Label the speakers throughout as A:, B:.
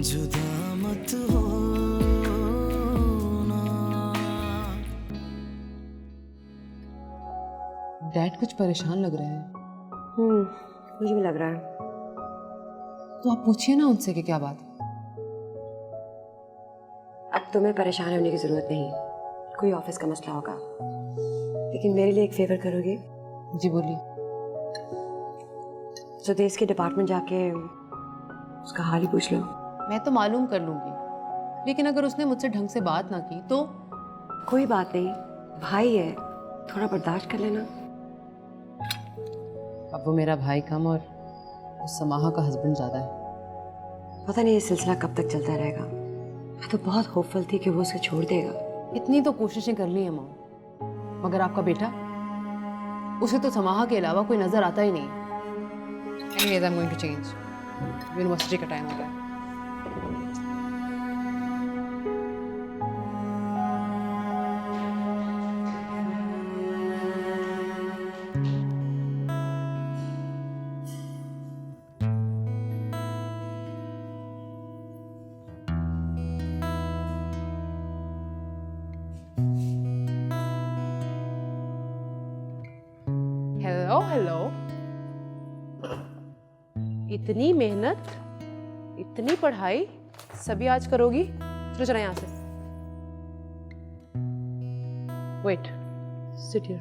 A: जुदा मत हो ना।
B: डैड कुछ परेशान लग रहे हैं।
C: मुझे भी लग रहा है।
B: तो आप पूछिए ना उनसे कि क्या बात है।
C: अब तुम्हें परेशान होने की जरूरत नहीं, कोई ऑफिस का मसला होगा। लेकिन मेरे लिए एक फेवर करोगे?
B: जी बोलिए।
C: सुदेश के डिपार्टमेंट जाके उसका हाल ही पूछ लो।
B: मैं तो मालूम कर लूंगी, लेकिन अगर उसने मुझसे ढंग से बात ना की तो?
C: कोई बात नहीं, भाई है, थोड़ा बर्दाश्त कर लेना।
B: अब वो मेरा भाई कम और उस समाहा का हस्बैंड ज्यादा है।
C: पता नहीं ये सिलसिला कब तक चलता रहेगा। मैं तो बहुत होपफुल थी कि वो उसे छोड़ देगा।
B: इतनी तो कोशिशें कर ली है माँ, मगर आपका बेटा, उसे तो समाहा के अलावा कोई नजर आता ही नहीं। Anyways, I'm going to change. University का टाइम हो गया है। Hello hello. इतनी मेहनत, इतनी पढ़ाई सभी आज करोगी? चलो चला यहाँ से। Wait, sit here.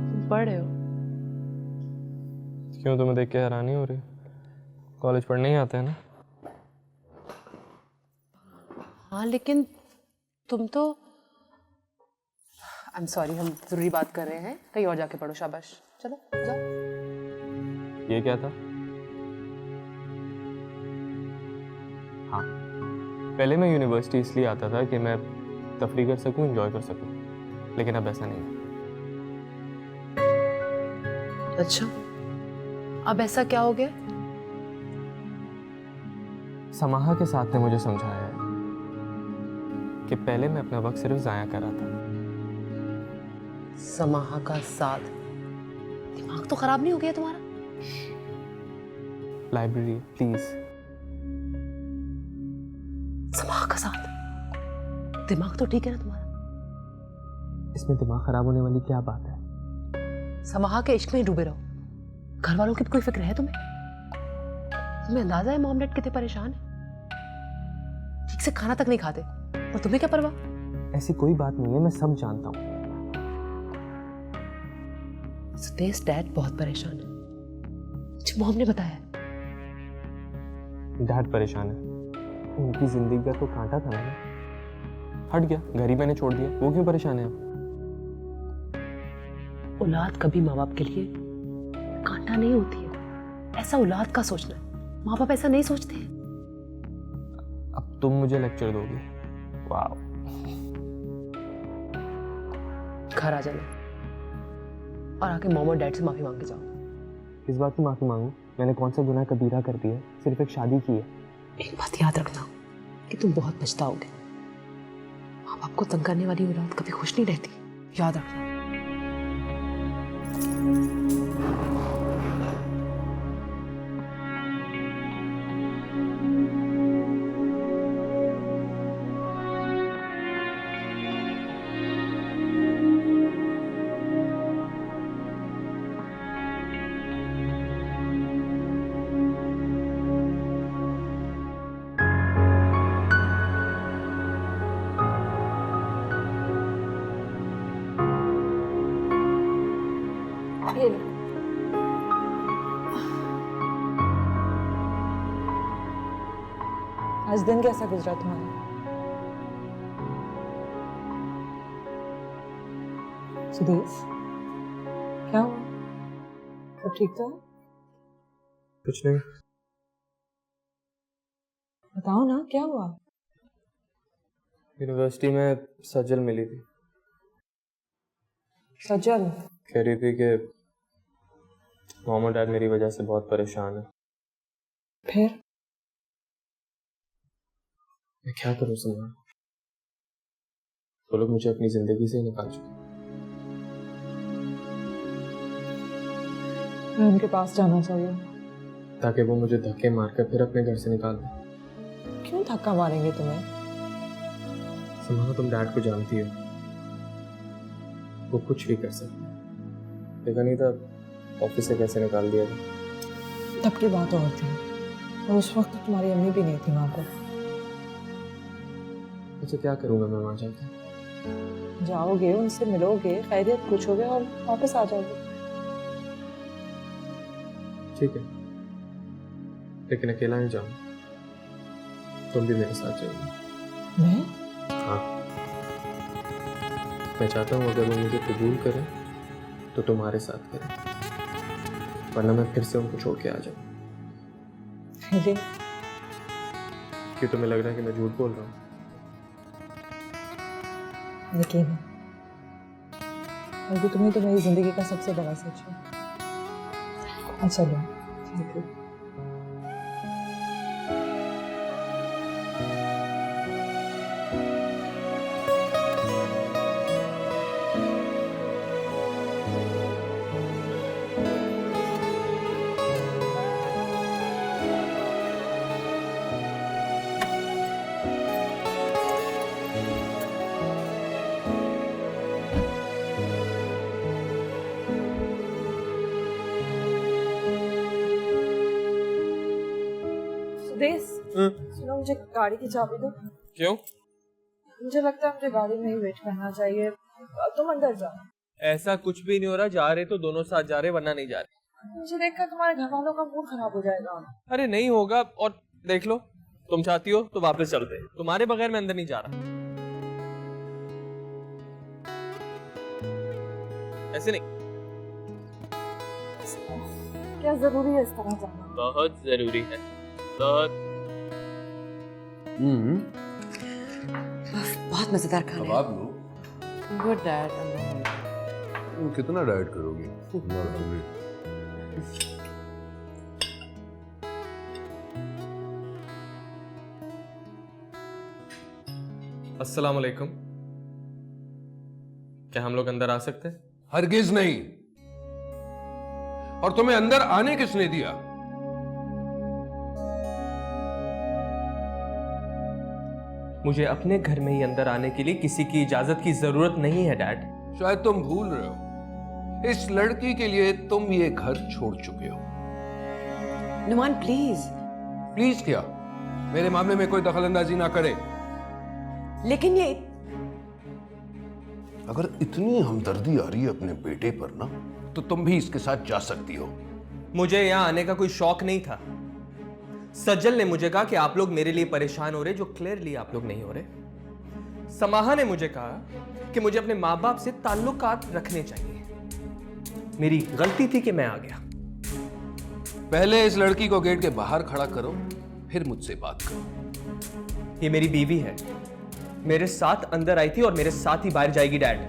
B: तुम पढ़ रहे हो?
D: क्यों, तुम्हें देख के हैरानी हो रही? कॉलेज पढ़ने ही आते हैं ना।
B: हाँ लेकिन तुम तो, आई एम सॉरी, हम जरूरी बात कर रहे हैं, कहीं और जाके पढ़ो। शाबाश, चलो जाओ।
D: ये क्या था? हाँ, पहले मैं यूनिवर्सिटी इसलिए आता था कि मैं तफरी कर सकूं, एंजॉय कर सकूं, लेकिन अब ऐसा नहीं है।
B: अच्छा, अब ऐसा क्या हो गया?
D: समाहा के साथ ने मुझे समझाया है कि पहले मैं अपना वक्त सिर्फ जाया कर रहा था।
B: समाहा का साथ? दिमाग तो खराब नहीं हो गया तुम्हारा?
D: Library please.
B: समाहा का साथ? दिमाग तो ठीक है ना तुम्हारा?
D: इसमें दिमाग खराब होने वाली क्या बात है?
B: समाहा के इश्क में ही डूबे रहो। घर वालों की भी कोई फिक्र है तुम्हें? तुम्हें अंदाजा है मॉम डैड कितने परेशान हैं? ठीक से खाना तक नहीं खाते, और तुम्हें क्या परवाह?
D: ऐसी कोई बात नहीं है, मैं सब जानता हूँ।
B: सुदेश डैड बहुत परेशान है, मुझे मॉम ने बताया।
D: डैड परेशान है, उनकी जिंदगी का तो कांटा था ना, हट गया, घर ही मैंने छोड़ दिया, वो क्यों परेशान है अब?
B: औलाद कभी माँ बाप के लिए कांटा नहीं होती है, ऐसा औलाद का सोचना है। माँ बाप ऐसा नहीं सोचते हैं।
D: अब तुम मुझे लेक्चर दोगी? वाह।
B: घर आ जाना और आके मॉम और डैड से माफी मांग के जाओ।
D: किस बात की माफी मांगू? मैंने कौन सा गुनाह कबीरा कर दिया है? सिर्फ एक शादी की है।
B: एक बात याद रखना कि तुम बहुत पछताओगे। माँ बाप को तंग करने वाली औलाद कभी खुश नहीं रहती, याद रखना।
E: आज दिन कैसा गुजरा तुम्हारा? सुदेश, क्या हुआ? सब ठीक तो है?
D: कुछ नहीं।
E: बताओ ना, क्या हुआ?
D: यूनिवर्सिटी में सज्जल मिली थी।
E: सज्जल?
D: कह रही थी कि मॉम और डैड मेरी वजह से बहुत परेशान है।
E: फिर?
D: मैं क्या करूं सलमान? वो लोग मुझे अपनी जिंदगी से ही निकाल चुके।
E: मैं उनके पास जाना चाहिए।
D: ताकि वो मुझे धक्के मारकर फिर अपने घर से निकाल दें।
E: क्यों धक्का मारेंगे तुम्हें?
D: समाना, तुम डैड को जानती हो, वो कुछ भी कर सकते हैं। देखा नहीं था ऑफिस से कैसे निकाल दिया था।
E: तब की बात और थी, और उस वक्त तुम्हारी अम्मी भी नहीं थी वहां पर।
D: अच्छा, क्या करूँगा मैं वहाँ जाकर?
E: जाओगे, उनसे मिलोगे, खैरियत पूछोगे और वापस आ जाओगे।
D: ठीक है, लेकिन अकेला नहीं जाऊँगा, तुम भी मेरे साथ जाओगे।
E: मैं?
D: हाँ, मैं चाहता हूँ अगर वो मुझे कबूल करें तो तुम्हारे साथ करें, वरना मैं फिर से उनको छोड़ के आ जाऊँ।
E: ये
D: क्यों तुम्हें लग रहा है कि मैं झूठ बोल रहा हूँ?
E: यकीन है, तुम्हें तो मेरी जिंदगी का सबसे बड़ा सच है। अच्छा लो, ठीक है। सुनो, मुझे गाड़ी की चाबी दो।
D: क्यों?
E: मुझे लगता है मुझे गाड़ी में ही वेट करना चाहिए। तुम अंदर जाओ।
D: ऐसा कुछ भी नहीं हो रहा, जा रहे तो दोनों साथ जा रहे, वरना नहीं जा रहे।
E: मुझे देखकर तुम्हारे घर वालों का मूड खराब हो जाएगा।
D: अरे नहीं होगा, और देख लो, तुम चाहती हो तो वापस चलते हैं। तुम्हारे बगैर मैं अंदर नहीं जा रहा। ऐसे नहीं।
E: क्या जरूरी है इस तरह जाना?
D: बहुत जरूरी है, बहुत।
C: बहुत मजेदार खाना
F: अब आप लो।
C: Good dad.
F: तुम कितना डाइट करोगी? Not hungry.
D: अस्सलाम वालेकुम। क्या हम लोग अंदर आ सकते हैं?
F: हरगिज नहीं। और तुम्हें अंदर आने किसने दिया?
D: मुझे अपने घर में ही अंदर आने के लिए किसी की इजाजत की जरूरत नहीं है डैड।
F: शायद तुम भूल रहे हो, इस लड़की के लिए तुम ये घर छोड़ चुके हो।
C: नुमान प्लीज।
F: प्लीज क्या? मेरे मामले में कोई दखलंदाजी ना करे।
C: लेकिन ये
F: अगर इतनी हमदर्दी आ रही है अपने बेटे पर ना, तो तुम भी इसके साथ जा सकती हो।
D: मुझे यहाँ आने का कोई शौक नहीं था। सज्जल ने मुझे कहा कि आप लोग मेरे लिए परेशान हो रहे, जो क्लियरली आप लोग नहीं हो रहे। समाहा ने मुझे कहा कि मुझे अपने माँ बाप से ताल्लुकात रखने चाहिए। मेरी गलती थी कि मैं आ गया।
F: पहले इस लड़की को गेट के बाहर खड़ा करो, फिर मुझसे बात करो।
D: ये मेरी बीवी है, मेरे साथ अंदर आई थी और मेरे साथ ही बाहर जाएगी डैड।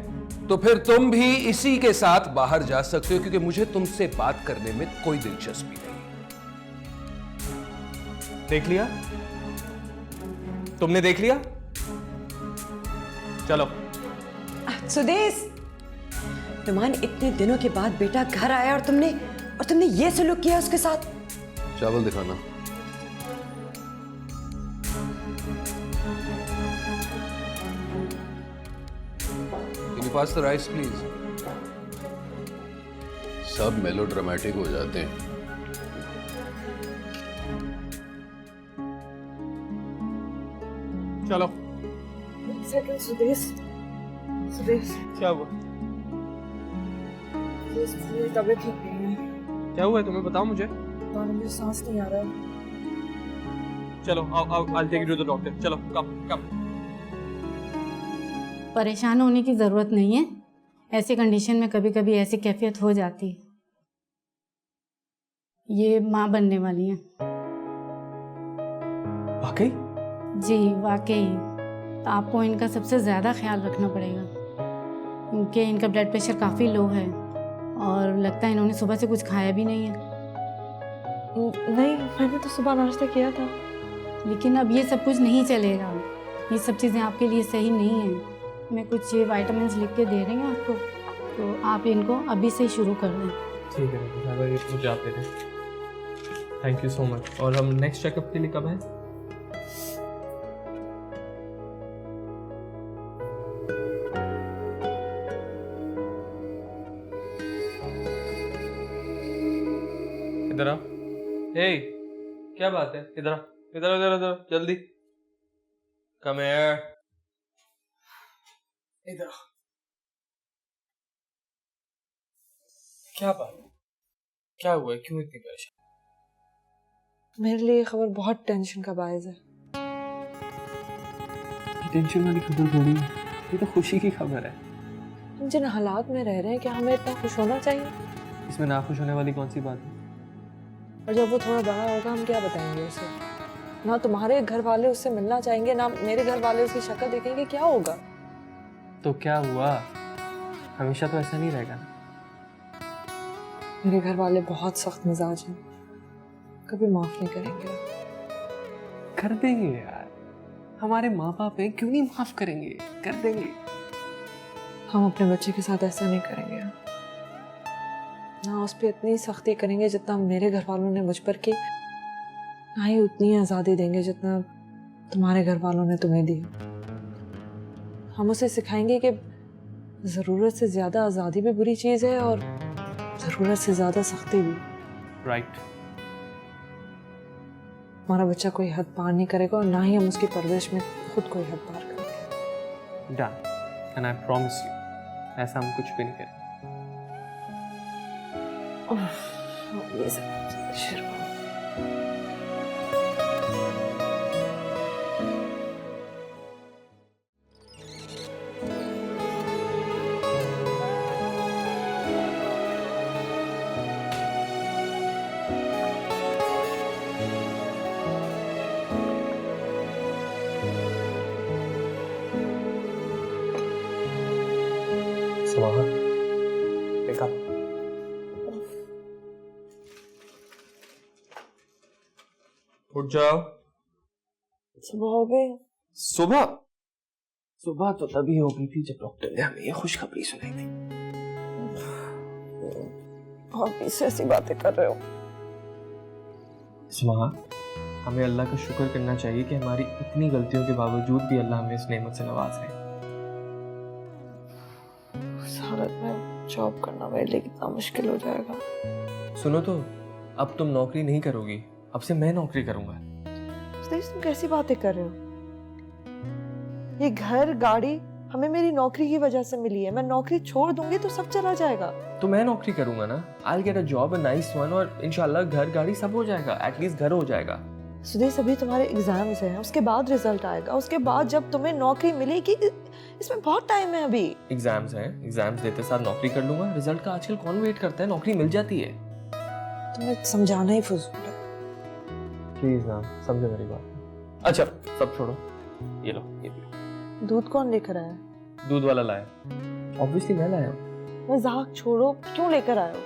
F: तो फिर तुम भी इसी के साथ बाहर जा सकते हो, क्योंकि मुझे तुमसे बात करने में कोई दिलचस्पी नहीं।
D: देख लिया? तुमने देख लिया? चलो।
C: सुदेश, नुमान इतने दिनों के बाद बेटा घर आया और तुमने ये सलूक किया उसके साथ।
F: चावल दिखाना। Can you pass the rice, please? सब मेलोड्रामेटिक हो जाते हैं।
D: चलो।
E: एक सेकंड सुदेश।
D: क्या हुआ?
E: मेरी तबीयत ठीक नहीं है।
D: क्या हुआ है तुम्हें? बताओ मुझे।
E: मुझे सांस नहीं आ रहा है।
D: चलो आओ, I'll take you to the doctor। चलो, कम।
G: परेशान होने की ज़रूरत नहीं है। ऐसी कंडीशन में कभी कभी ऐसी कैफियत हो जाती है। ये माँ बनने वाली हैं।
D: वाकई?
G: जी वाकई। तो आपको इनका सबसे ज़्यादा ख्याल रखना पड़ेगा, क्योंकि इनका ब्लड प्रेशर काफ़ी लो है और लगता है इन्होंने सुबह से कुछ खाया भी नहीं है।
E: नहीं, मैंने तो सुबह नाश्ता किया था।
G: लेकिन अब ये सब कुछ नहीं चलेगा। ये सब चीज़ें आपके लिए सही नहीं है। मैं कुछ ये विटामिन्स लिख के दे रही हूँ आपको, तो आप इनको अभी से शुरू कर दें।
D: ठीक है डॉक्टर साहब, ये मुझे आते थे। Thank you so much. और हम नेक्स्ट चेकअप के लिए कब हैं? इधर आओ। हे, क्या बात है? इधर आओ, इधर आओ, इधर आओ, इधर आओ, जल्दी। Come here. इधर आओ। क्या बात है? क्या हुआ है? क्यों इतनी परेशान?
E: मेरे लिए ये खबर बहुत टेंशन का बायस है।
D: टेंशन वाली खबर थोड़ी है, ये तो खुशी की खबर है।
E: हम जिन हालात में रह रहे हैं, क्या हमें इतना खुश होना चाहिए?
D: इसमें नाखुश होने वाली कौन सी बात है?
E: और जब वो थोड़ा बड़ा होगा, हम क्या बताएंगे उसे? ना तुम्हारे घर वाले उससे मिलना चाहेंगे, ना मेरे घर वाले उसकी शक्ल देखेंगे, क्या होगा?
D: तो क्या हुआ? हमेशा तो ऐसा नहीं रहेगा ना।
E: मेरे घर वाले बहुत सख्त मिजाज हैं, कभी माफ नहीं करेंगे।
D: कर देंगे यार, हमारे माँ बाप हैं, क्यों नहीं माफ करेंगे? कर देंगे।
E: हम अपने बच्चे के साथ ऐसा नहीं करेंगे, ना उस पर इतनी सख्ती करेंगे जितना मेरे घर वालों ने मुझ पर की, ना ही उतनी आज़ादी देंगे जितना तुम्हारे घर वालों ने तुम्हें दी। हम उसे सिखाएंगे कि ज़रूरत से ज़्यादा आज़ादी भी बुरी चीज़ है और ज़रूरत से ज़्यादा सख्ती भी।
D: राइट।
E: हमारा बच्चा कोई हद पार नहीं करेगा और ना ही हम उसकी परवरिश में खुद कोई हद पार करेंगे।
D: Done. And I promise you, ऐसा हम कुछ भी नहीं करेंगे।
E: ये सब शुरू।
D: समाहा, देखा उठ जाओ।
E: सुबह हो गई।
D: सुबह? सुबह तो तभी हो गई थी जब डॉक्टर ने हमें ये खुशखबरी सुनाई थी।
E: आप इससे ऐसी बातें कर रहे हो?
D: समाहा, हमें अल्लाह का शुक्र करना चाहिए कि हमारी इतनी गलतियों के बावजूद भी अल्लाह हमें इस नेमत से नवाज है।
E: इस हालत में जॉब करना मेरे लिए कितना मुश्किल हो जाएगा।
D: सुनो तो, अब तुम नौकरी नहीं करोगी, अब से मैं नौकरी करूंगा।
E: तुम कैसी बातें कर रहे हो? ये घर गाड़ी हमें मेरी नौकरी की वजह से मिली है। मैं नौकरी छोड़ दूंगी तो सब चला जाएगा।
D: तो मैं नौकरी करूंगा ना। I'll get a job, a nice one, और इंशाल्लाह घर गाड़ी सब हो जाएगा। एटलीस्ट घर हो जाएगा।
E: सुदेश, अभी तुम्हारे एग्जाम्स हैं, उसके बाद रिजल्ट आएगा, उसके बाद जब तुम्हें नौकरी मिलेगी, इसमें बहुत टाइम है अभी।
D: एग्जाम्स हैं, एग्जाम्स देते साथ नौकरी कर लूंगा। रिजल्ट का आजकल कौन वेट करता है? नौकरी मिल जाती है।
E: तुम्हें समझाना ही फजूल है।
D: प्लीज ना समझो मेरी बात। अच्छा सब छोड़ो, ये लो, ये पियो।
E: दूध कौन लेकर आया?
D: दूध वाला लाया। ऑब्वियसली मैं लाया हूँ।
E: मजाक छोड़ो, क्यों लेकर आए हो?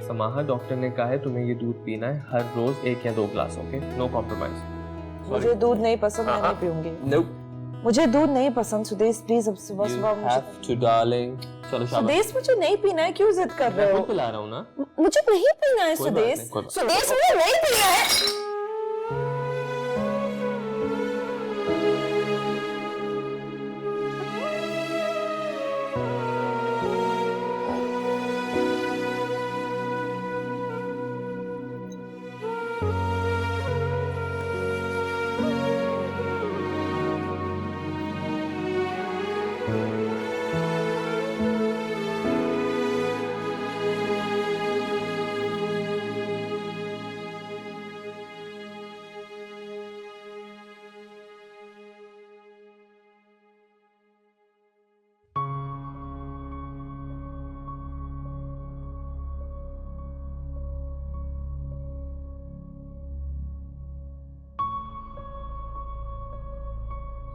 D: समाहा, डॉक्टर ने कहा है तुम्हें ये दूध पीना है हर रोज 1 या 2 ग्लास। Okay, no compromise.
E: मुझे दूध नहीं पसंद, मैं नहीं पीऊंगी।
D: नो,
E: मुझे दूध नहीं पसंद। सुदेश प्लीज, अब सुबह सुबह मुझे
D: टू डार्लिंग। चलो शाबाश।
E: सुदेश, मुझे नहीं पीना है, क्यों जिद कर रहे
D: मैं
E: हो?
D: पिला रहा हूँ ना।
E: मुझे नहीं पीना है
D: कोई बात
E: सुदेश।
D: नहीं, कोई बात
E: सुदेश, मुझे नहीं पीना है।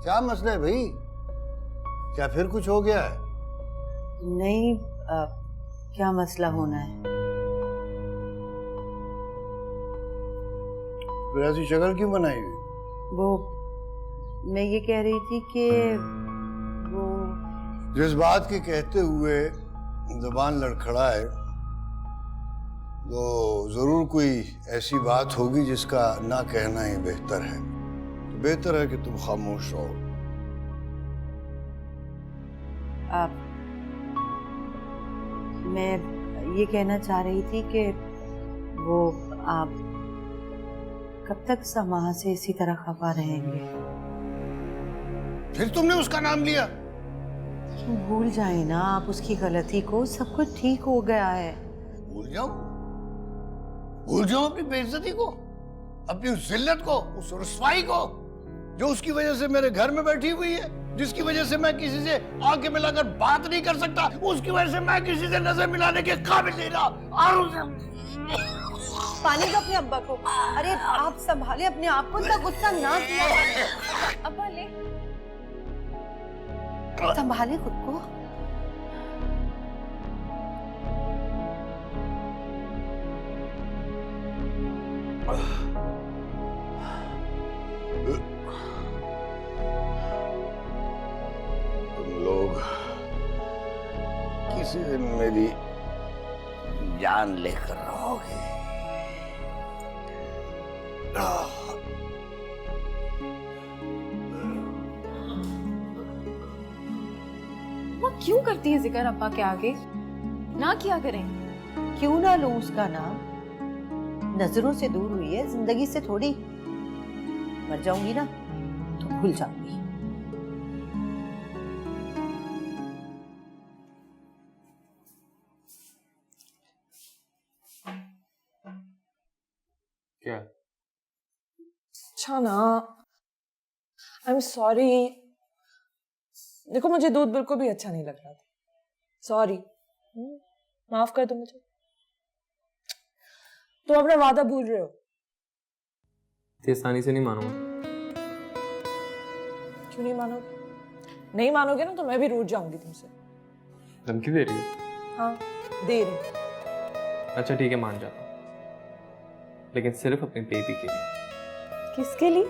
H: क्या मसला है भाई? क्या फिर कुछ हो गया है?
I: नहीं, क्या मसला होना है?
H: फिर ऐसी शक्ल क्यों बनाई हुई?
I: वो मैं ये कह रही थी कि वो
H: जिस बात के कहते हुए जबान लड़खड़ा है, तो जरूर कोई ऐसी बात होगी जिसका ना कहना ही बेहतर है। तो बेहतर है कि तुम खामोश रहो।
I: आप मैं ये कहना चाह रही थी कि वो आप कब तक समाह से इसी तरह खफा रहेंगे?
H: फिर तुमने उसका नाम लिया?
I: भूल जाए ना आप उसकी गलती को, सब कुछ ठीक हो गया है।
H: भूल जाऊं? भूल जाऊं अपनी बेइज्जती को, अपनी उस जिल्लत को, उस रुसवाई को जो उसकी वजह से मेरे घर में बैठी हुई है, जिसकी वजह से मैं किसी से आंखें मिलाकर बात नहीं कर सकता, उसकी वजह से मैं किसी से नजर मिलाने के काबिल नहीं रहा। और उसे
I: पानी दो अपने अब्बा को। अरे आप संभाले अपने आप को, इतना गुस्सा ना किया। अब्बा ले संभाले खुद को।
H: तुम लोग किसी दिन मेरी जान लेकर रहोगे।
E: वो क्यों करती है जिक्र अब्बा के आगे? ना किया करें।
I: क्यों ना लूं उसका नाम? नजरों से दूर हुई है, जिंदगी से थोड़ी। मर जाऊंगी ना तो भूल जाऊंगी।
D: क्या?
E: अच्छा ना, आई एम सॉरी। देखो मुझे दूध बिल्कुल भी अच्छा नहीं लग रहा था। सॉरी, माफ कर दो मुझे। तुम अपना वादा भूल रहे हो।
D: इतनी आसानी से नहीं मानूंगा।
E: क्यों नहीं मानोगे? नहीं मानोगे ना तो मैं भी रूठ जाऊंगी तुमसे।
D: धमकी दे रही है?
E: हाँ, दे रही हूँ।
D: अच्छा ठीक है, मान जाता हूँ, लेकिन सिर्फ अपने बेबी के लिए।
E: किसके लिए?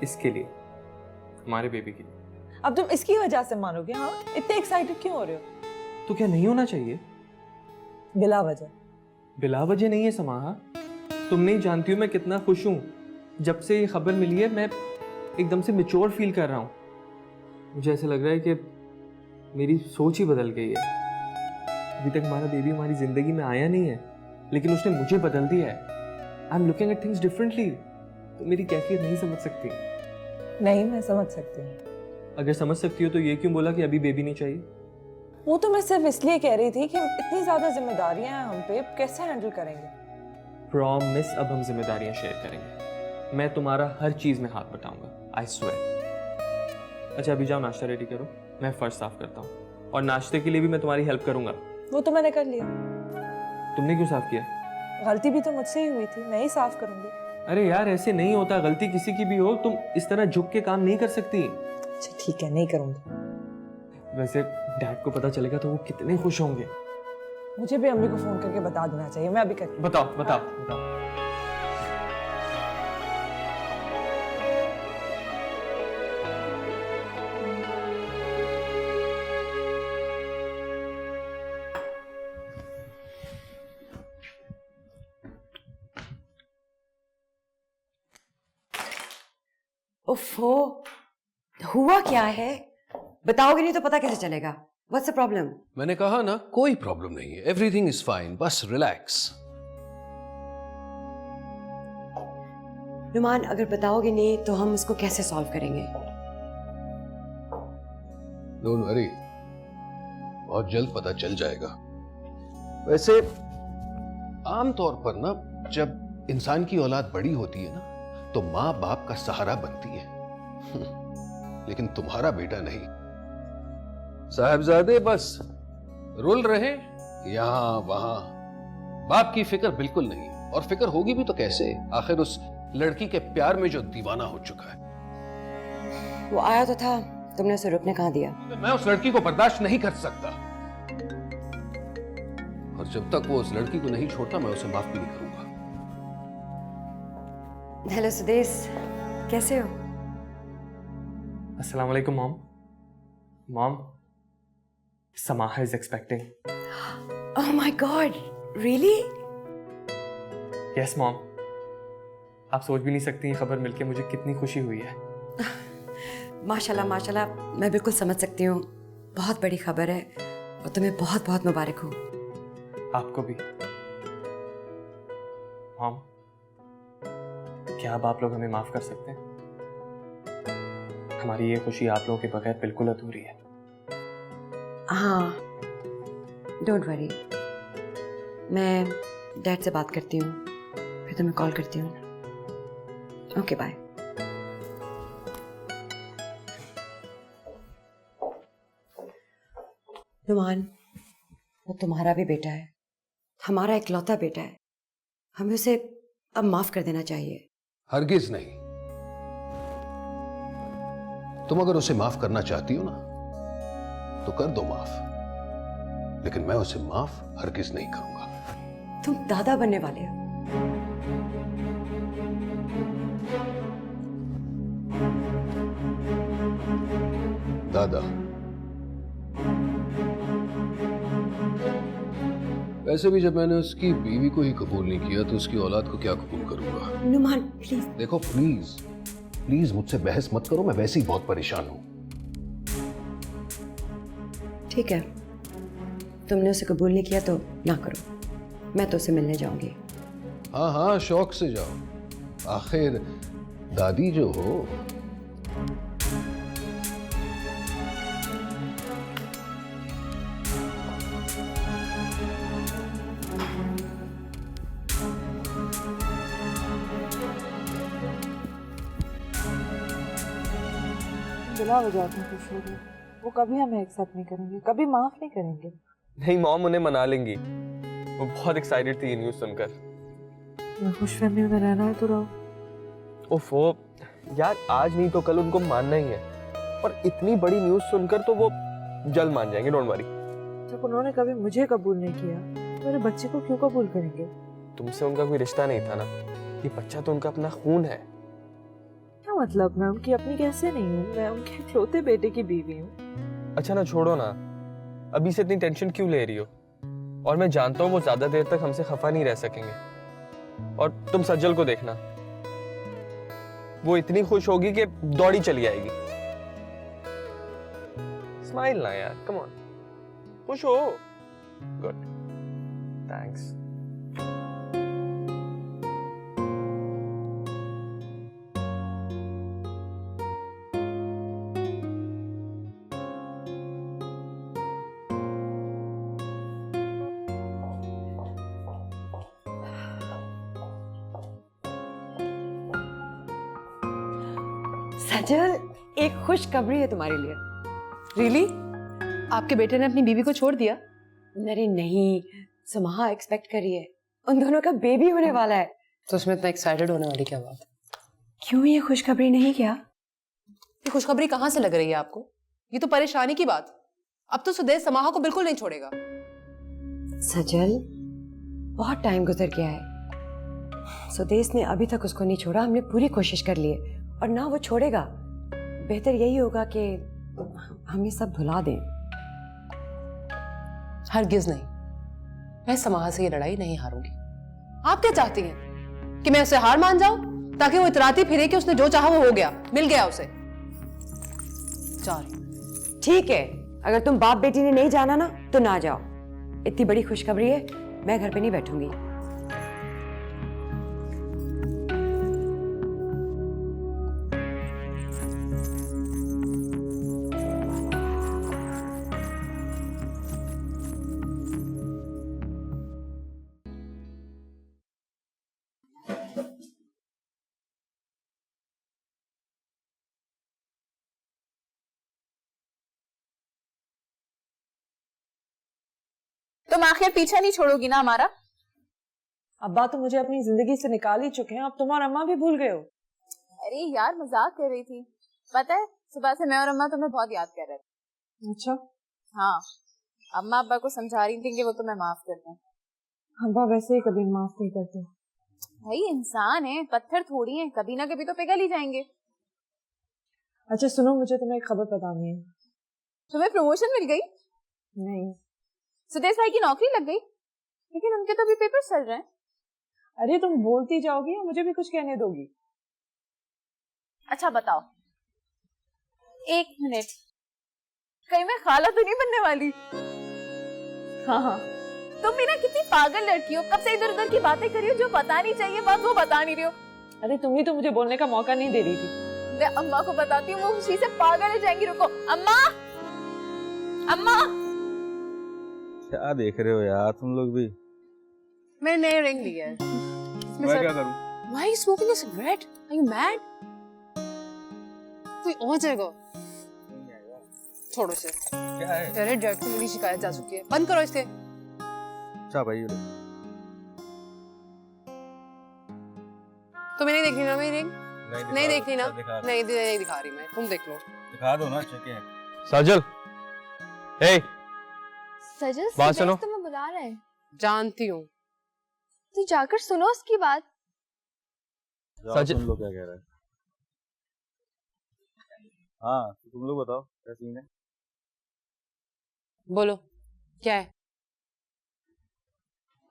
D: इसके लिए, हमारे बेबी के लिए।
E: अब तुम इसकी वजह से मानोगे? हाँ, इतने एक्साइटेड क्यों हो रहे हो?
D: तो क्या नहीं होना चाहिए?
E: बिला वजह।
D: बिला वजह नहीं है समाहा। तुम नहीं जानती हो मैं कितना खुश हूँ। जब से ये खबर मिली है मैं एकदम से मैच्योर फील कर रहा हूँ। मुझे ऐसा लग रहा है कि मेरी सोच ही बदल गई है। अभी तक हमारा बेबी हमारी जिंदगी में आया नहीं है, लेकिन उसने मुझे बदल दिया है। I am looking at things differently. तो मेरी कैफियत नहीं समझ सकती।
E: नहीं, मैं समझ सकती हूँ।
D: अगर समझ सकती हो तो ये क्यों बोला कि अभी बेबी नहीं चाहिए?
E: वो तो मैं सिर्फ इसलिए कह रही थी कि इतनी ज्यादा जिम्मेदारियां हैं हम पे, कैसे हैंडल करेंगे?
D: प्रॉमिस, अब हम जिम्मेदारियां शेयर करेंगे। मैं तुम्हारा हर चीज में हाथ बटाऊंगा, आई स्वेयर। अच्छा अभी जाओ, नाश्ता रेडी करो, मैं फर्श साफ करता हूँ। और नाश्ते के लिए भी मैं तुम्हारी हेल्प करूंगा।
E: वो तो मैंने कर लिया।
D: तुमने क्यों साफ किया?
E: गलती भी तो मुझसे ही हुई थी, मैं ही साफ करूंगी।
D: अरे यार ऐसे नहीं होता, गलती किसी की भी हो, तुम इस तरह झुक के काम नहीं कर सकती।
E: अच्छा ठीक है, नहीं करूंगी।
D: वैसे डैड को पता चलेगा तो वो कितने खुश होंगे।
E: मुझे भी अम्मी को फोन करके बता देना चाहिए। मैं अभी कर।
D: बताओ बताओ बताओ।
C: ओफो, हुआ क्या है? बताओगे नहीं तो पता कैसे चलेगा? What's the problem?
F: मैंने कहा ना, कोई प्रॉब्लम नहीं है, एवरीथिंग इज फाइन, बस रिलैक्स।
C: नुमान, अगर बताओगे नहीं तो हम इसको कैसे सॉल्व करेंगे?
F: डोंट वरी, बहुत जल्द पता चल जाएगा। वैसे आमतौर पर ना, जब इंसान की औलाद बड़ी होती है ना, तो माँ बाप का सहारा बनती है। लेकिन तुम्हारा बेटा नहीं। साहबजादे बस रुल रहे यहां वहां, बाप की फिक्र बिल्कुल नहीं। और फिक्र होगी भी तो कैसे, आखिर उस लड़की के प्यार में जो दीवाना हो चुका है।
C: वो आया तो था, तुमने उसे रुकने कहाँ दिया?
F: मैं उस लड़की को बर्दाश्त नहीं कर सकता, और जब तक वो उस लड़की को नहीं छोड़ता मैं उसे माफ भी नहीं करूंगा।
C: हेलो सुदेश, कैसे हो?
D: अस्सलाम वालेकुम mom. Mom, Samaha is expecting.
C: Oh my god, really?
D: Yes mom, आप सोच भी नहीं सकती ये खबर मिलके मुझे कितनी खुशी हुई है।
C: माशाल्लाह माशाल्लाह, मैं बिल्कुल समझ सकती हूँ। बहुत बड़ी खबर है और तुम्हें बहुत बहुत मुबारक हो।
D: आपको भी। मॉम, क्या अब आप लोग हमें माफ कर सकते हैं? हमारी ये खुशी आप लोगों के बगैर बिल्कुल अधूरी है।
C: हाँ, डोंट वरी, मैं डैड से बात करती हूँ, फिर तुम्हें कॉल करती हूँ। Okay bye. नुमान, वो तुम्हारा भी बेटा है, हमारा इकलौता बेटा है। हमें उसे अब माफ कर देना चाहिए।
F: हरगिज नहीं। तुम अगर उसे माफ करना चाहती हो ना तो कर दो माफ, लेकिन मैं उसे माफ हरगिज नहीं करूंगा।
C: तुम दादा बनने वाले हो।
F: दादा, वैसे भी जब मैंने उसकी बीवी को ही कबूल नहीं किया तो उसकी औलाद को क्या कबूल करूंगा।
C: नुमान प्लीज।
F: देखो प्लीज प्लीज मुझसे बहस मत करो, मैं वैसे ही बहुत परेशान हूं।
C: ठीक है, तुमने उसे कबूल नहीं किया तो ना करो, मैं तो उसे मिलने जाऊंगी।
F: हाँ हाँ, शौक से जाओ, आखिर दादी जो हो।
E: बिला वजह क्यों खुश हो रही? वो कभी हमें एक्सेप्ट नहीं करेंगे, कभी माफ नहीं करेंगे।
D: नहीं मॉम, उन्हें मना लेंगी। वो बहुत एक्साइटेड थी ये न्यूज़ सुनकर।
E: मैं खुश फहमी में रहना है तो रहो।
D: ओफो यार, आज नहीं तो कल उनको मानना ही है, और इतनी बड़ी न्यूज़ सुनकर तो वो जल्द मान जाएंगे, डोंट वरी।
E: जब उन्होंने कभी मुझे कबूल नहीं किया तो मेरे बच्चे को क्यों कबूल करेंगे?
D: तुमसे उनका कोई रिश्ता नहीं था ना, ये बच्चा तो उनका अपना खून है।
E: क्या मतलब? मैं उनकी अपनी कैसे नहीं हूँ? मैं उनके इकलौते बेटे की बीवी हूँ।
D: अच्छा ना, छोड़ो ना, अभी से इतनी टेंशन क्यों ले रही हो? और मैं जानता हूँ वो ज्यादा देर तक हमसे खफा नहीं रह सकेंगे। और तुम सज्जल को देखना, वो इतनी खुश होगी कि दौड़ी चली आएगी। स्माइल ना यार, कम ऑन, खुश हो। Good, thanks.
C: सजल, एक खुशखबरी है तुम्हारे लिए।
B: रियली? आपके बेटे ने अपनी बीवी को छोड़ दिया?
C: अरे नहीं, समाहा एक्सपेक्ट कर रही है, उन दोनों का बेबी होने वाला है।
B: तो उसमें इतना एक्साइटेड होने वाली क्या बात?
C: क्यों ये खुशखबरी नहीं क्या?
B: ये खुशखबरी कहाँ से लग रही है आपको? ये तो परेशानी की बात। अब तो सुदेश समाहा को बिल्कुल नहीं छोड़ेगा।
C: सजल, बहुत टाइम गुजर गया है, सुदेश ने अभी तक उसको नहीं छोड़ा। हमने पूरी कोशिश कर ली है और ना वो छोड़ेगा। बेहतर यही होगा कि हम ये सब भुला दें।
B: हरगिज नहीं, मैं समाहा से ये लड़ाई नहीं हारूंगी। आप क्या चाहती हैं कि मैं उसे हार मान जाऊं ताकि वो इतराती फिरे कि उसने जो चाहा वो हो गया, मिल गया उसे? चल
C: ठीक है, अगर तुम बाप बेटी ने नहीं जाना ना तो ना जाओ। इतनी बड़ी खुशखबरी है, मैं घर पे नहीं बैठूंगी।
J: तुम आखिर पीछा नहीं छोड़ोगी ना हमारा?
E: अब्बा तो मुझे अपनी जिंदगी से निकाल ही चुके हैं, अब तुम और अम्मा भी भूल गए हो।
J: अरे यार, मजाक कर रही थी। पता है, सुबह से मैं और अम्मा तुम्हें बहुत याद कर रहे थे।
E: अच्छा?
J: हाँ, अम्मा अब्बा को समझा रही थी कि वो तुम्हें माफ कर दें।
E: अब्बा वैसे ही कभी माफ नहीं करते।
J: भाई इंसान है, पत्थर थोड़ी है, कभी ना कभी तो पिघल ही जाएंगे।
E: अच्छा सुनो, मुझे तुम्हें एक खबर बतानी है।
J: तुम्हें प्रमोशन मिल गई?
E: नहीं।
J: सुदेश भाई की नौकरी लग गई, लेकिन उनके तो अभी पेपर चल रहे हैं।
E: अरे तुम बोलती जाओगी या मुझे भी कुछ कहने दोगी?
J: अच्छा बताओ, 1 मिनट, कहीं मैं खाला तो नहीं बनने वाली?
E: हाँ।
J: तुम भी ना कितनी पागल लड़की हो, कब से इधर उधर की बातें करी हो, जो बतानी नहीं चाहिए बात वो बता नहीं रही हो।
E: अरे तुम ही तो मुझे बोलने का मौका नहीं दे रही थी।
J: मैं अम्मा को बताती हूँ, वो खुशी से पागल हो जाएंगी। रुको अम्मा, अम्मा।
K: क्या देख रहे हो यार तुम लोग भी?
B: मैंने नए रिंग लिया है।
K: मैं क्या करूं?
B: Why are you smoking a cigarette? Are you mad? कोई और जगह छोड़ो इसे।
K: क्या है?
B: तेरे डैड को मेरी शिकायत जा चुकी है, बंद करो इसे।
K: अच्छा भाई
B: तुम्हें नहीं देखनी ना मेरी रिंग? नहीं देखनी ना? नहीं दिखा रही मैं, तुम देख लो।
K: दिखा दो ना, चेक है।
D: सजल, हे
L: सजल,
D: बात सुनो।
L: तुम्हें बुला रहा है।
B: जानती हूँ।
L: तो जाकर सुनो उसकी बात।
K: सजल तुम लोग क्या कह रहे हैं? हाँ तो तुम लोग बताओ क्या सीन है?
B: बोलो क्या है?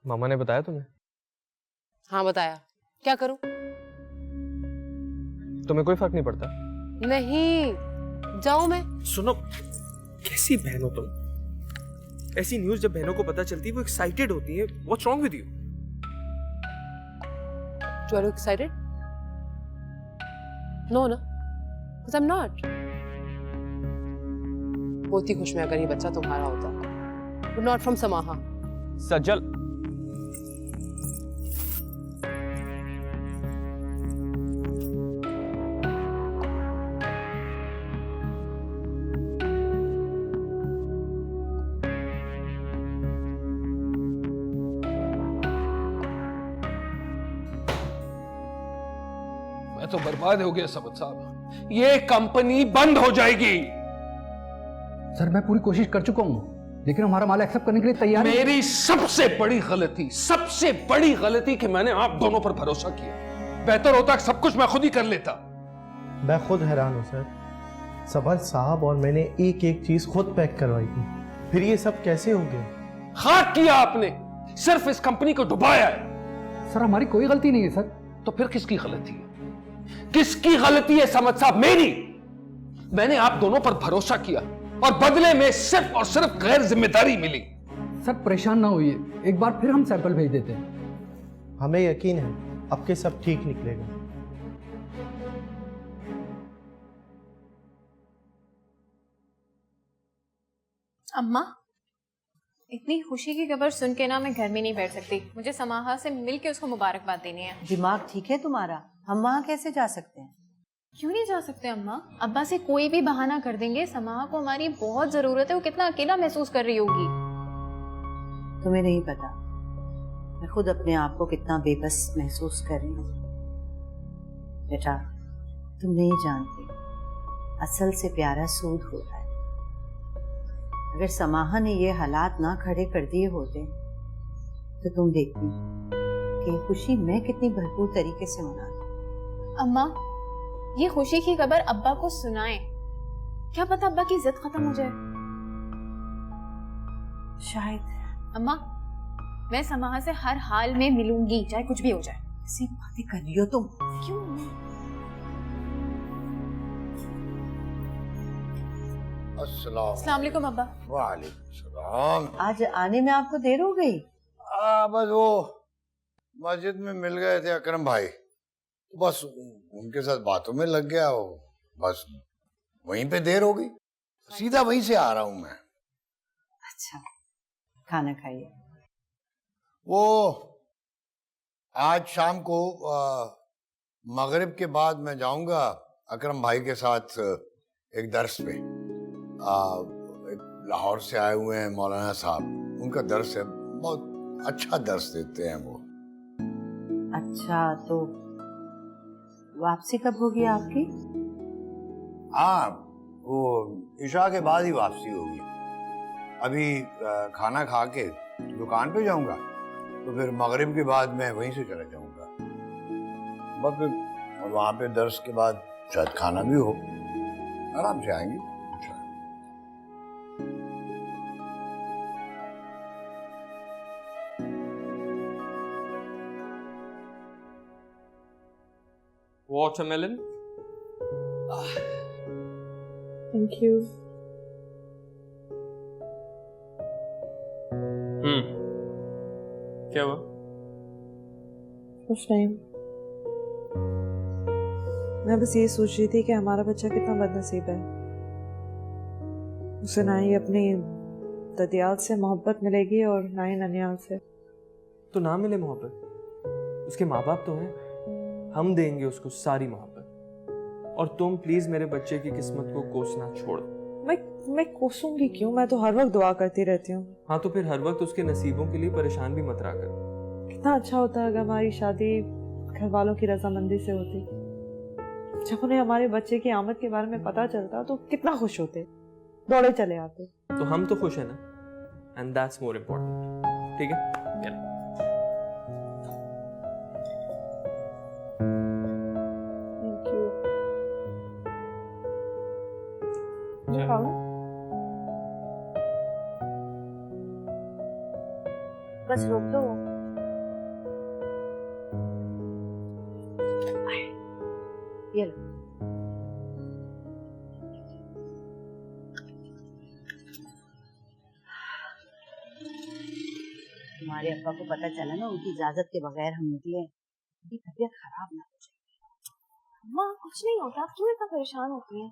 D: मामा ने बताया तुम्हें?
B: हाँ बताया। क्या करूं?
D: तुम्हें कोई फर्क नहीं पड़ता?
B: नहीं, जाऊं मैं?
D: सुनो, कैसी बहन हो तुम? ऐसी न्यूज़ जब बहनों को पता चलती है वो एक्साइटेड होती है। What's wrong with you?
B: You are excited? No, no, because I'm not. बहुत ही खुश मैं अगर ये बच्चा तुम्हारा होता, but not from समाहा।
D: सजल,
F: मैं तो बर्बाद हो गया समद साहब, ये कंपनी बंद हो जाएगी।
A: सर मैं पूरी कोशिश कर चुका हूँ, लेकिन हमारा माल एक्सेप्ट करने के लिए तैयार है।
F: मेरी सबसे बड़ी गलती कि मैंने आप दोनों पर भरोसा किया। बेहतर होता कि सब कुछ मैं खुद ही कर लेता।
M: मैं खुद हैरान हूँ सर, सबल साहब और मैंने एक एक चीज खुद पैक करवाई थी, फिर ये सब कैसे हो गया?
F: खाक किया आपने, सिर्फ इस कंपनी को डुबाया है।
A: सर हमारी कोई गलती नहीं है सर।
F: तो फिर किसकी गलती है? किसकी गलती है समद साहब? मेरी। मैंने आप दोनों पर भरोसा किया और बदले में सिर्फ और सिर्फ गैर जिम्मेदारी मिली।
A: सर परेशान ना होइए, एक बार फिर हम सैंपल भेज देते हैं।
M: हमें यकीन है आपके सब ठीक निकलेगा।
J: अम्मा, इतनी खुशी की खबर सुन के ना मैं घर में नहीं बैठ सकती। मुझे समाहा से मिल के उसको मुबारकबाद देनी है।
I: दिमाग ठीक है तुम्हारा? हम वहाँ कैसे जा सकते हैं?
J: क्यों नहीं जा सकते अम्मा? अब्बा से कोई भी बहाना कर देंगे। समाहा को हमारी बहुत जरूरत है, वो कितना अकेला महसूस कर रही होगी।
I: तुम्हें नहीं पता मैं खुद अपने आप को कितना बेबस महसूस कर रही हूँ। बेटा तुम नहीं जानते, असल से प्यारा सूद होता है। अगर समाहा ने ये हालात ना खड़े कर दिए होते तो तुम देखती कि खुशी मैं कितनी भरपूर तरीके से मनाती।
J: अम्मा, ये खुशी की खबर अब्बा को सुनाएं, क्या पता अब्बा की जिद खत्म हो जाए।
I: शायद।
J: अम्मा, मैं समाहा से हर हाल में मिलूंगी, चाहे कुछ भी हो जाए।
I: ऐसी बातें कर रही हो तुम?
J: क्यों? अस्सलाम वालेकुम अब्बा।
H: वालेकुम सलाम।
I: आज आने में आपको देर हो गई?
H: बस वो मस्जिद में मिल गए थे अकरम भाई, बस उनके साथ बातों में लग गया हो, बस वहीं पे देर हो गई। सीधा वहीं से आ रहा हूं मैं।
I: अच्छा, खाना खाइए।
H: वो आज शाम को मगरिब के बाद मैं जाऊंगा अकरम भाई के साथ एक दर्स पे। एक लाहौर से आए हुए हैं मौलाना साहब, उनका दर्स है, बहुत अच्छा दर्स देते हैं वो।
I: अच्छा, तो वापसी कब होगी आपकी?
H: हाँ, वो इशा के बाद ही वापसी होगी। अभी खाना खा के दुकान पे जाऊंगा, तो फिर मगरिब के बाद मैं वहीं से चला जाऊंगा। बस फिर वहाँ पे दर्स के बाद शायद खाना भी हो, आराम से आएंगे।
D: watermelon.
E: Thank you.
D: क्या हुआ?
E: कुछ नहीं, मैं बस ये सोच रही थी कि हमारा बच्चा कितना बदनसीब है। उसे ना ही अपनी ददियाल से मोहब्बत मिलेगी और ना ही ननियाल से।
D: तो ना मिले मोहब्बत, उसके माँ बाप तो हैं, हम देंगे उसको सारी मोहब्बत। और तुम प्लीज मेरे बच्चे की किस्मत को कोसना छोड़ दो।
E: मैं कोसूंगी क्यों? मैं तो हर वक्त दुआ करती रहती हूँ।
D: हाँ तो फिर हर वक्त उसके नसीबों के लिए परेशान भी मत रहा कर।
E: कितना अच्छा होता है अगर हमारी शादी घर वालों की रजामंदी से होती। जब उन्हें हमारे बच्चे की आमद के बारे में पता चलता तो कितना खुश होते, दौड़े चले आते।
D: तो हम तो खुश है ना, एंड दैट्स मोर इम्पोर्टेंट। ठीक है,
L: बस रोक दो।
I: ये लो। तुम्हारे अब्बा को पता चला ना, उनकी इजाजत के बगैर हम निकले, उनकी तबीयत खराब ना हो जाए।
L: माँ कुछ नहीं होता, आप क्यों इतना परेशान होती हैं?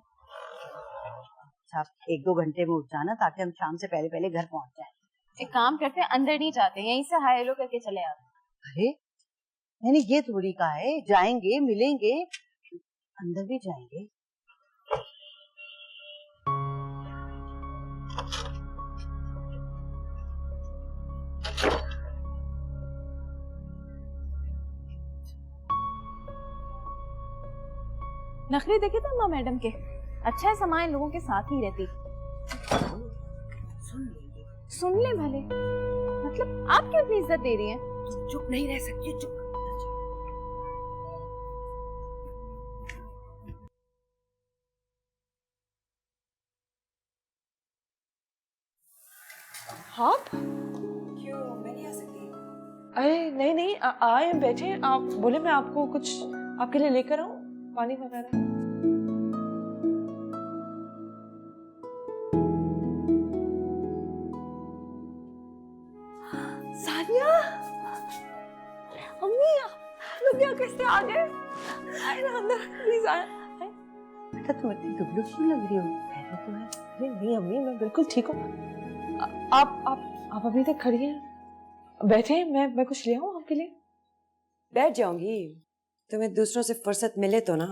I: आप 1-2 घंटे में उठ जाना ताकि हम शाम से पहले पहले घर पहुंच जाए।
J: एक काम करते हैं, अंदर नहीं जाते, यहीं से हाय हेलो करके चले आते।
I: अरे नहीं, ये थोड़ी का है, जाएंगे मिलेंगे, अंदर भी जाएंगे।
J: नखरे देखे थे अम्मा मैडम के। अच्छा है समाए लोगों के साथ ही रहती। सुन ले भले, मतलब आप क्यों अपनी इज्जत दे रही हैं?
C: चुप नहीं रह सकती, चुप।
E: आप क्यों? मैं नहीं आ सकती। अरे नहीं नहीं, आए बैठे। आप बोले मैं आपको कुछ आपके लिए लेकर आऊं, पानी वगैरह। सानिया, अम्मी लोग यहाँ कैसे आ गए? आए ना अंदर, प्लीज आए।
I: बेटा तुम इतनी दुबली क्यों लग रही हो? खैरियत तो है?
E: अरे नहीं अम्मी, मैं बिल्कुल ठीक हूँ। आप अभी तक खड़ी हैं? बैठे, मैं कुछ ले आऊं आपके लिए?
C: बैठ जाऊंगी, तुम्हें दूसरों से फुर्सत मिले तो ना।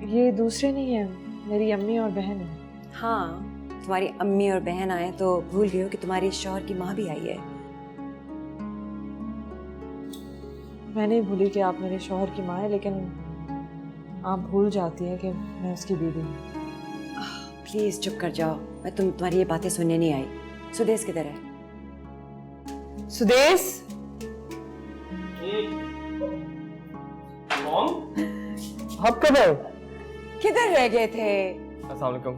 E: ये दूसरे नहीं है, मेरी अम्मी और बहन है।
C: हाँ, तुम्हारी अम्मी और बहन आए तो भूल गए हो कि तुम्हारी शौहर की माँ भी आई है।
E: मैं नहीं भूली कि आप मेरे शौहर की माँ है, लेकिन आप भूल जाती है कि मैं उसकी बीवी हूँ।
C: प्लीज चुप कर जाओ, मैं तुम्हारी ये बातें सुनने नहीं आई। सुदेश किधर है?
E: सुदेश, आप कब आए?
C: किधर रह गए थे?
D: अस्सलाम वालेकुम।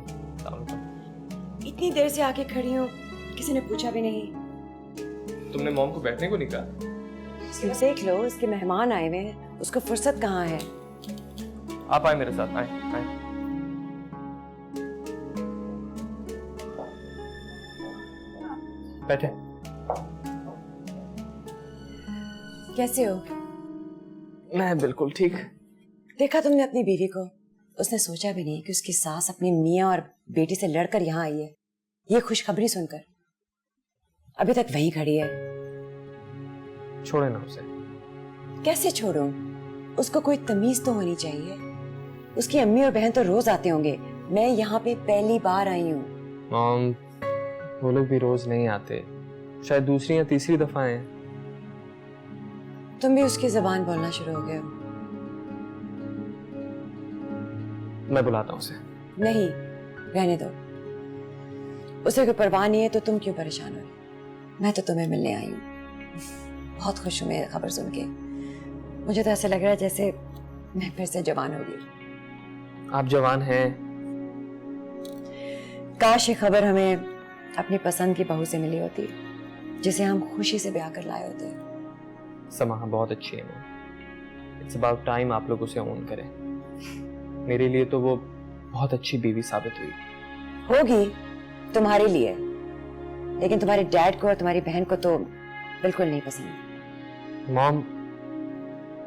C: इतनी देर से आके खड़ी हूँ, किसी ने पूछा भी नहीं।
D: तुमने मॉम को बैठने को नहीं कहा?
C: देख लो, इसके मेहमान आए हुए हैं, उसको फुर्सत कहाँ है।
D: आप आए मेरे साथ, आए आए। बैठे।
C: कैसे हो?
D: मैं बिल्कुल ठीक।
C: देखा तुमने अपनी बीवी को? उसने सोचा भी नहीं कि उसकी सास अपनी मियाँ और बेटी से लड़कर यहाँ आई है, ये खुशखबरी सुनकर। अभी तक वहीं खड़ी है।
D: छोड़े ना उसे।
C: कैसे छोड़ूं? उसको कोई तमीज तो होनी चाहिए। उसकी अम्मी और बहन तो रोज आते होंगे, मैं यहाँ पे पहली बार आई हूँ।
D: मॉम, वो लोग भी रोज नहीं आते, शायद दूसरी या तीसरी दफा आए।
C: तुम भी उसकी जबान बोलना शुरू हो गए हो।
D: मैं बुलाता हूँ उसे।
C: नहीं, रहने दो। उसे कोई परवाह नहीं है तो तुम क्यों परेशान हो? मैं तो तुम्हें मिलने आई हूँ। बहुत खुश हूँ मेरी खबर सुन के। मुझे तो ऐसा लग रहा है जैसे मैं फिर से जवान हो गई।
D: आप जवान हैं।
C: काश ये खबर हमें अपनी पसंद की बहू से मिली होती, जिसे हम खुशी से ब्याह कर लाए होते।
D: समाहा बहुत अच्छी है। इट्स अबाउट टाइम आप लोग उसे ओन करें। मेरे लिए तो वो बहुत अच्छी बीवी साबित हुई।
C: होगी तुम्हारे लिए, लेकिन तुम्हारे डैड को और तुम्हारी बहन को तो बिल्कुल नहीं पसंद।
D: मॉम,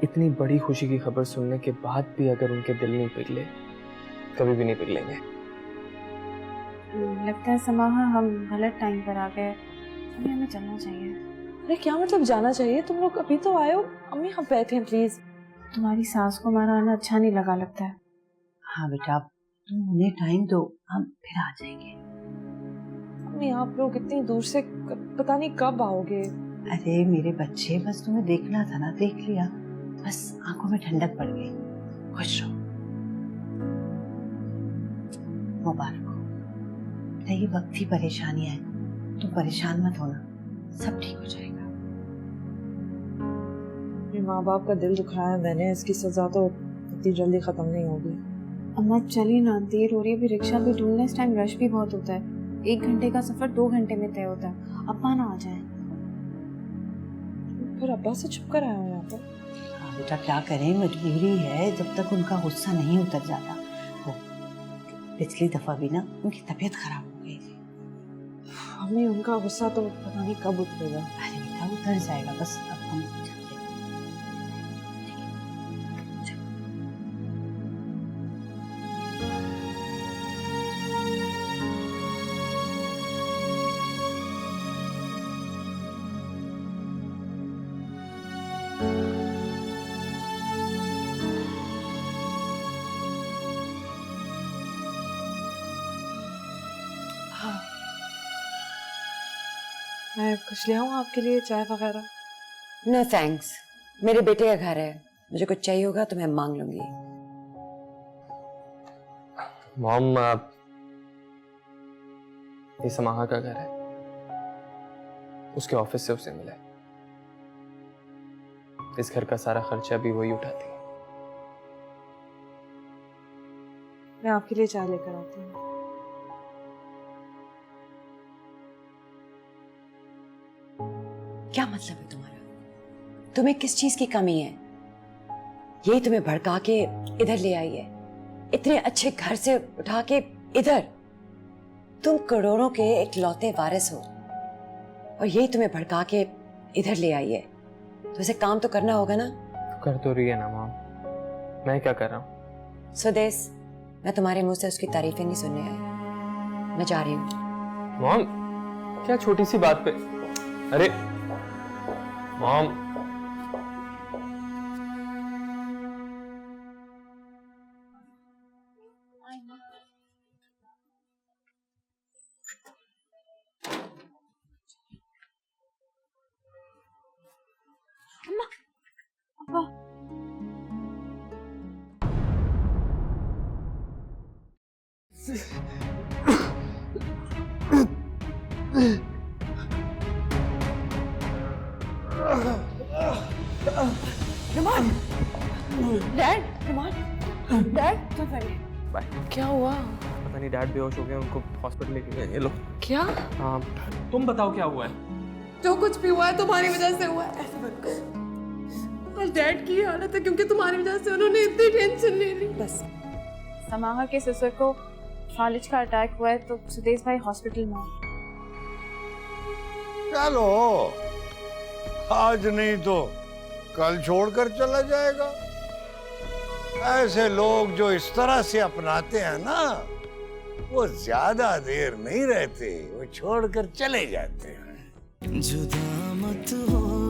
D: इतनी बड़ी खुशी की खबर सुनने के बाद भी अगर उनके दिल नहीं पिघले, कभी भी नहीं पिघलेंगे।
L: लगता है समाहा हम गलत टाइम पर आ गए, हमें चलना चाहिए।
E: अरे क्या मतलब जाना चाहिए? तुम लोग अभी तो आए हो। अम्मी हम बैठे हैं प्लीज।
L: तुम्हारी सास को हमारा आना अच्छा नहीं लगा लगता है।
I: हाँ बेटा, तुम उन्हें टाइम दो, हम फिर आ जाएंगे।
E: अम्मी आप लोग इतनी दूर से पता नहीं कब आओगे।
I: अरे मेरे बच्चे, बस तुम्हें देखना था ना, देख लिया, बस आंखों में ठंडक पड़ गई। खुश रहो। मुबारक हो बेटा, ये वक्त ही परेशानियां है, तुम परेशान मत होना, सब ठीक हो जाएगा।
E: मेरे माँ बाप का दिल दुखाया मैंने, इसकी सजा तो इतनी जल्दी खत्म नहीं होगी।
L: अम्मा चलिए ना, देर हो रही है, अभी रिक्शा भी ढूंढना, इस टाइम रश भी बहुत होता है। 1 घंटे का सफर 2 घंटे में तय होता है। अब्बा ना आ जाए।
E: फिर अब्बा से छुप कर आया हो यहाँ पर।
I: हाँ बेटा, क्या करें, मजबूरी है, जब तक उनका गुस्सा नहीं उतर जाता। वो पिछली दफा भी ना उनकी तबीयत खराब हो गई थी।
E: अम्मी उनका गुस्सा तो पता नहीं कब उतरेगा।
I: अरे बेटा उतर जाएगा, बस अब हम चलते हैं।
E: हाँ, मैं कुछ ले आऊँ आपके लिए, चाय वगैरह?
C: नो थैंक्स, मेरे बेटे का घर है, मुझे कुछ चाहिए होगा तो मैं मांग लूंगी।
D: मॉम, ये समाहा का घर है, उसके ऑफिस से उसे मिला। इस घर का सारा खर्चा भी वही उठाती है।
E: मैं आपके लिए चाय लेकर आती हूँ।
C: क्या मतलब है तुम्हारा? तुम्हें किस चीज की कमी है? यही तुम्हें भड़का के इधर ले आई है, इतने अच्छे घर से उठा के इधर। तुम करोड़ों के इकलौते वारिस हो और यही तुम्हें भड़का के इधर ले आई है, तो इसे काम तो करना होगा ना।
D: कर तो रही है ना मॉम, मैं क्या कर रहा हूँ?
C: सुदेश, मैं तुम्हारे मुंह से उसकी तारीफें नहीं सुनने आई, मैं जा रही हूँ।
D: मॉम, क्या छोटी सी बात पे? अरे मॉम,
E: रुमान, डैड, रुमान, डैड, क्या कर रहे?
D: बाय।
E: क्या हुआ?
D: पता नहीं, डैड बेहोश हो गए, उनको हॉस्पिटल लेके गए। ये लो।
E: क्या?
D: हाँ, तुम बताओ क्या हुआ है?
B: जो कुछ भी हुआ है तुम्हारी वजह से हुआ है। ऐसे मत करो। और डैड की हालत है क्योंकि तुम्हारी वजह से उन्होंने इतनी टेंशन ले ली।
E: बस
L: समाहा के ससुर को फालिज का अटैक हुआ है, तो सुदेश भाई हॉस्पिटल में।
H: चलो, आज नहीं तो कल छोड़कर चला जाएगा। ऐसे लोग जो इस तरह से अपनाते हैं ना, वो ज्यादा देर नहीं रहते, वो छोड़कर चले जाते हैं।
N: जुदा मत हो